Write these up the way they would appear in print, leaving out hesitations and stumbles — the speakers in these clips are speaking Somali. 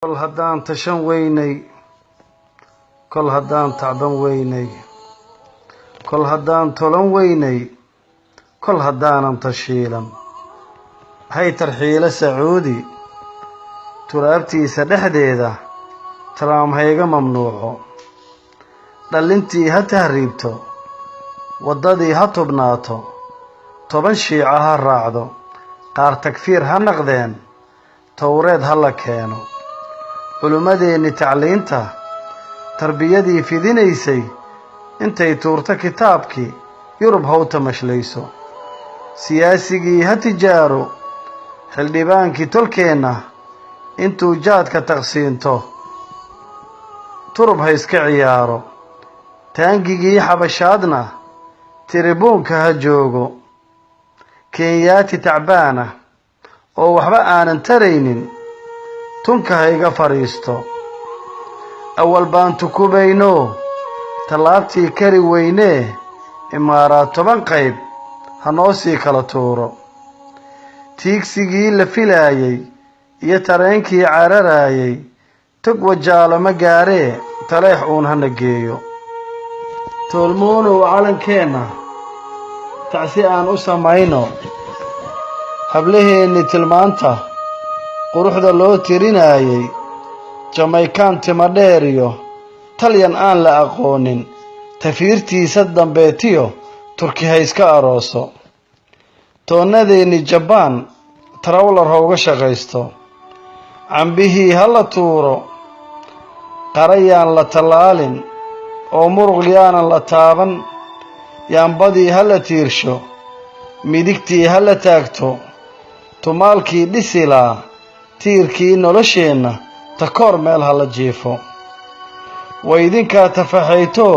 كل هدان تشن ويني كل هدان تعبان ويني كل هدان تولن ويني كل هدان تشيلا هاي ترحيل سعودي ترابتي سدحديدا ترام هيغا ممنوعو دلنتي هتهريبتو وددي هتبناتو طبن شيعها الراعدو قار تكفير هنقدين توريد هلا كانو علماديني تعلينتا تربيدي في دينيسي انتي تورتا كتابكي يرب هوتا مشليسو سياسيكي هتجارو خلديبانكي تلكينا انتو جادك تغسينتو ترب هيسك عيارو تانجيجي حبشادنا تريبونك هجوغو كياتي تعبانة oo waxba aanan taraynin tunka hayga fariisto awal baan tukubayno talaabtii kari weyne imaaraad 10 qayb hanoo sii kala tuuro tiigsigii la filaayay iyo tareenkii cararayay tug wajaalo ma gaaree taleex uun hana geeyo tolmoono calankeena tacsi aan u samayno hableheeni tilmaanta quruxda loo tirinaayay Jamaican timadheeriyo talyan aan la aqoonin tafiirtiisa dambeetiyo turki hayska arooso toonadeeni Japan trawler hooga shaqaysto cambihii hala tuuro qarayaan la talaalin oo muruqyaan la taaban yaanbadii hala tiirsho midigtii hala taagto tumaalkii dhisilaa tiirkii nolosheena takoor meel hala jiifo waydinka tafaxayto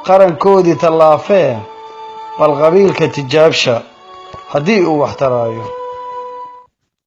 qarankoodii tallaafee bal qabiilka tijaabsha haddii uu wax taraayo